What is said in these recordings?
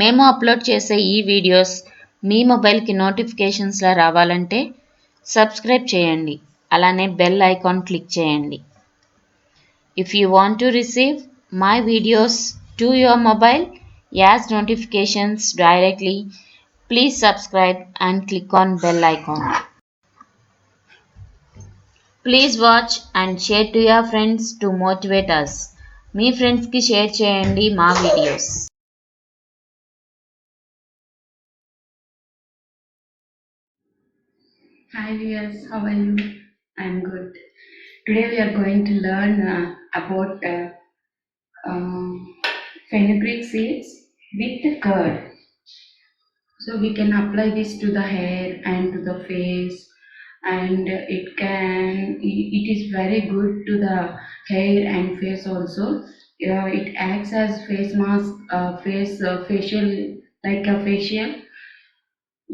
మేము అప్లోడ్ చేసే ఈ వీడియోస్ మీ మొబైల్కి నోటిఫికేషన్స్లా రావాలంటే సబ్స్క్రైబ్ చేయండి, అలానే బెల్ ఐకాన్ క్లిక్ చేయండి. If you want to receive my videos to your mobile as notifications directly, please subscribe and click on bell icon. Please watch and share to your friends to motivate us. మీ ఫ్రెండ్స్కి share చేయండి మా videos. Hi viewers, how are you? I'm good. Today we are going to learn about fenugreek seeds with the curd. So we can apply this to the hair and to the face, and it is very good to the hair and face also. It acts as face mask, facial, like a facial.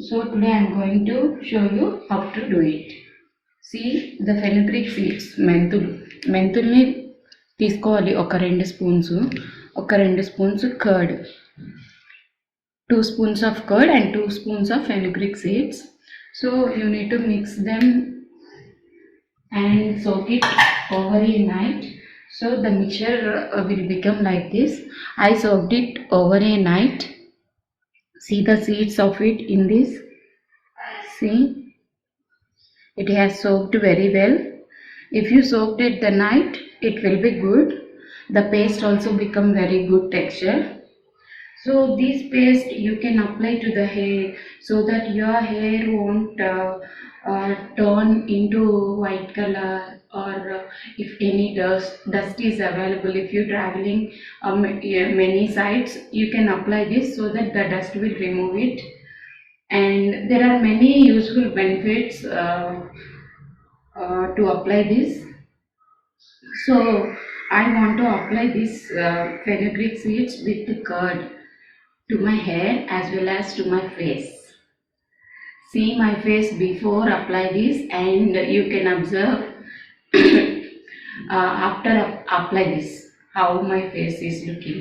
So today I'm going to show you how to do it. See the fenugreek seeds, మెంతుల్ని తీసుకోవాలి. ఒక 2 spoons curd, 2 spoons of curd and 2 spoons of fenugreek seeds. So you need to mix them and soak it over a night. So the mixture will become like this. I soaked it over a night. See the seeds of it in this. See, it has soaked very well. If you soaked it the night, it will be good. The paste also become very good texture. So this paste you can apply to the hair so that your hair won't turn into white color, or if any dust is available, if you're traveling many sites, you can apply this so that the dust will remove it. And there are many useful benefits to apply this. So I want to apply this fenugreek seeds with the curd to my hair as well as to my face. See my face before apply this, and you can observe after apply this how my face is looking.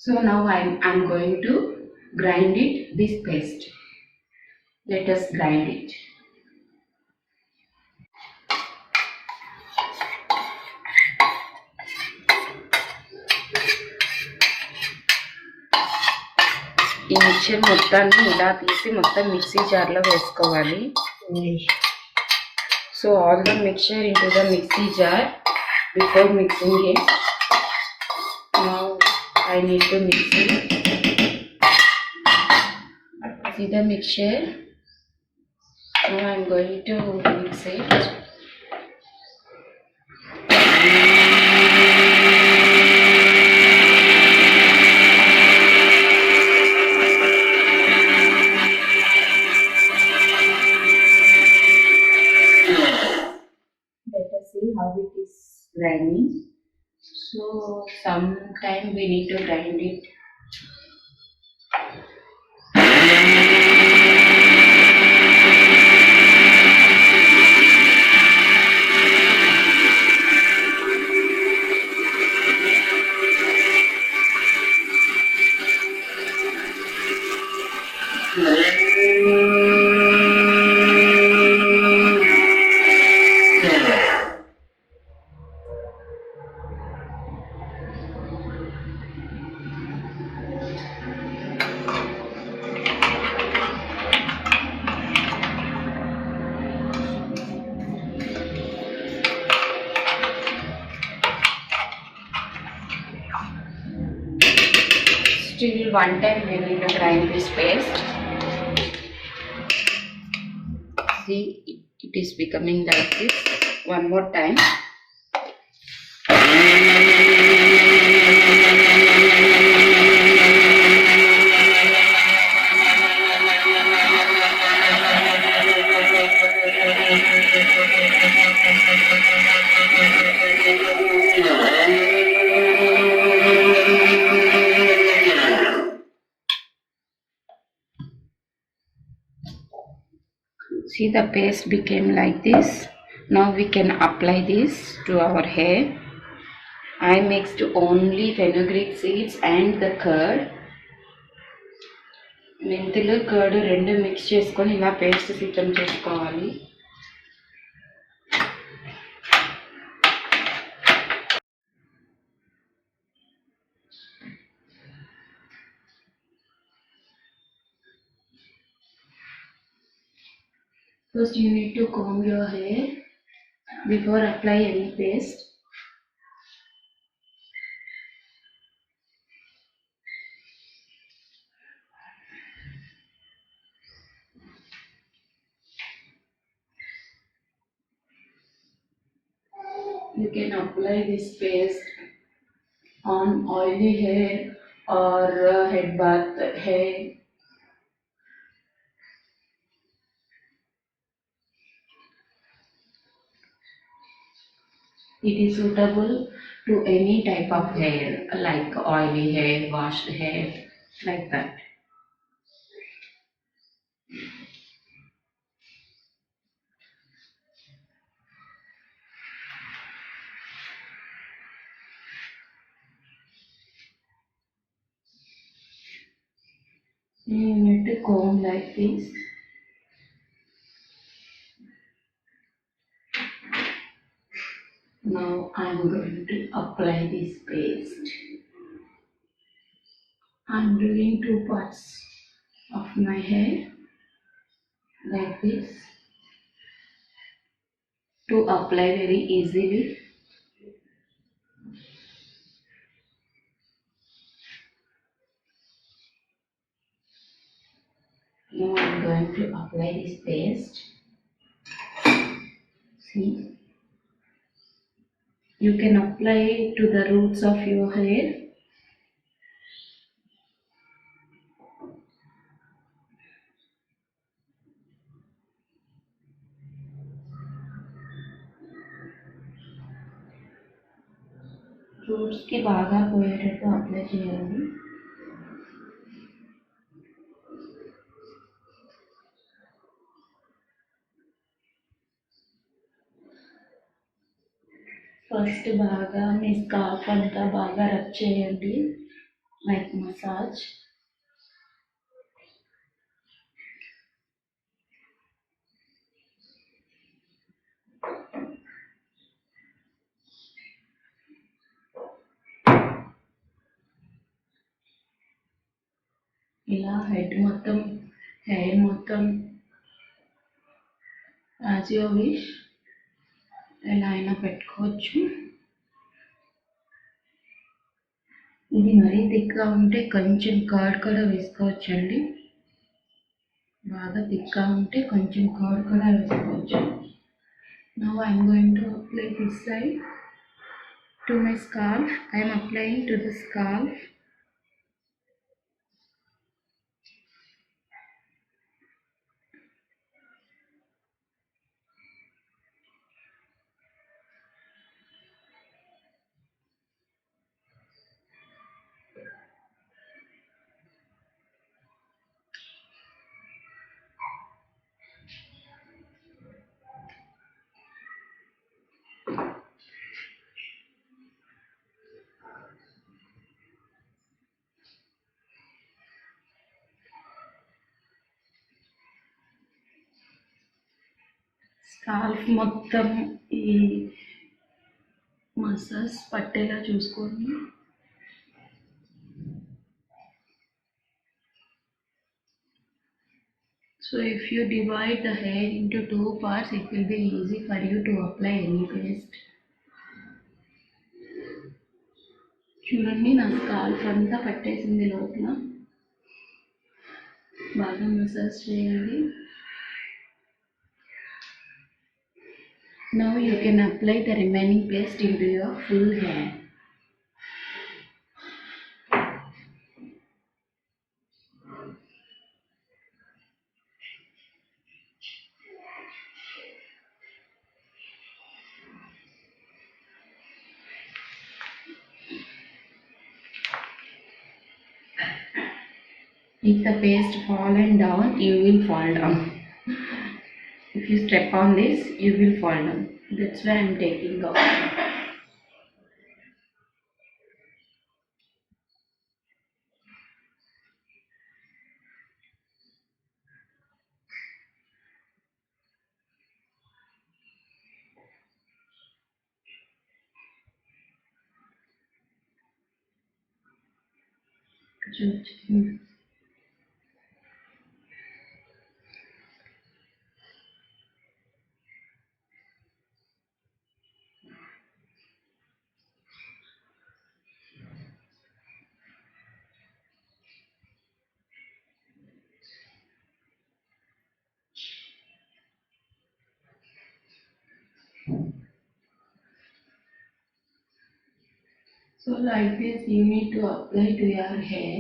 So now I'm going to grind it, this paste. Let us grind it. ఈ mixture మొత్తాన్ని ఇలా తీసి మొత్తం mixie జార్లో వేసుకోవాలి. So all the mixture into the mixie jar before mixing it. Now I need to mix it. See the mixture. Now I'm going to mix it. Let us see how it is grinding. So sometime we need to grind it. Still one time we need to grind this paste. See, it is becoming like this. One more time. See, the paste became like this. Now we can apply this to our hair. I mixed only fenugreek seeds and the curd. మెంతులు curd రెండు mix చేసుకొని ఇలా paste సిద్ధం చేసుకోవాలి. First you need to comb your hair before apply any paste. You can apply this paste on oily hair or head bath hair. It is suitable to any type of hair like oily hair, washed hair, like that. You need to comb like this. Now I am going to apply this paste. I am doing 2 parts of my hair like this to apply very easily. Now I am going to apply this paste. See, you can apply it to the roots of your hair. Roots ki baga పోయేటట్టు apply చేయాలి. First బాగా మీ scalp అంతా బాగా rub చేయండి, like massage. ఇలా head మొత్తం, hair మొత్తం యాజ్ యువర్ విష్ ఎలా అయినా పెట్టుకోవచ్చు. ఇది మరీ థిక్గా ఉంటే కొంచెం కర్డ్ కూడా వేసుకోవచ్చండి. బాగా థిక్గా ఉంటే కొంచెం కర్డ్ కూడా వేసుకోవచ్చు. Now I am going to apply this side to my scalp. I am applying to the scalp. Scalp మొత్తం ఈ మసాజ్ పట్టేలా చూసుకోండి. So if you divide the hair into 2 parts, it will be easy for you to apply any paste. చూడండి, నా scalp అంతా పట్టేసింది లోపల. బాగా మసాజ్ చేయండి. Now you can apply the remaining paste into your full hair. If the paste fallen down, you will fall down. If you step on this, you will fall down. That's why I am taking off. So like this you need to apply to your hair.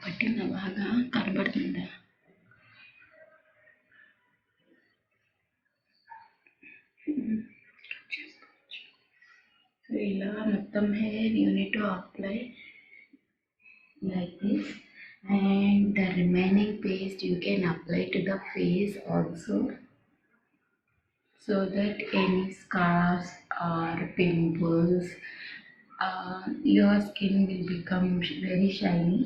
పట్టిందా బాగా కనబడుతుందా? So ఇలా మొత్తం hair you need to apply like this, and the remaining paste you can apply to the face also, so that any scars or pimples, your skin will become very shiny.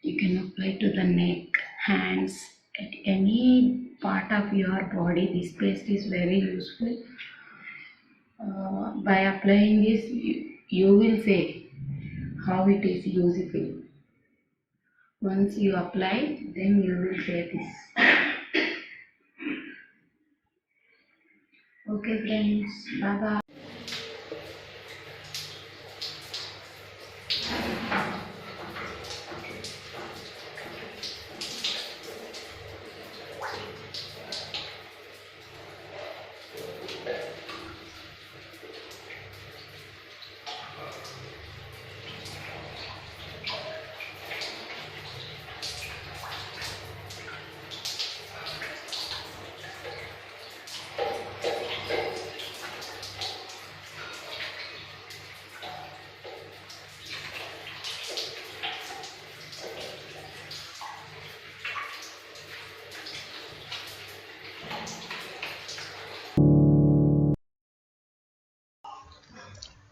You can apply to the neck, hands, at any part of your body. This paste is very useful. By applying this, you will say how it is useful. Once you apply, then you will say this. Okay friends, bye bye.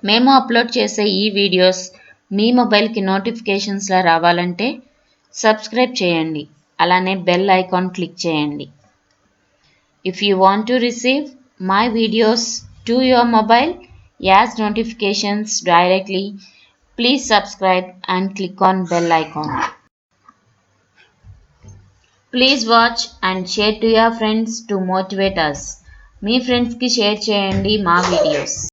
మేము upload చేసే ఈ videos మీ మొబైల్కి నోటిఫికేషన్స్లా రావాలంటే subscribe చేయండి. అలానే bell icon click చేయండి. If you want to receive my videos to your mobile as notifications directly, please subscribe and click on bell icon. Please watch and share to your friends to motivate us. మీ ఫ్రెండ్స్కి share చేయండి మా videos.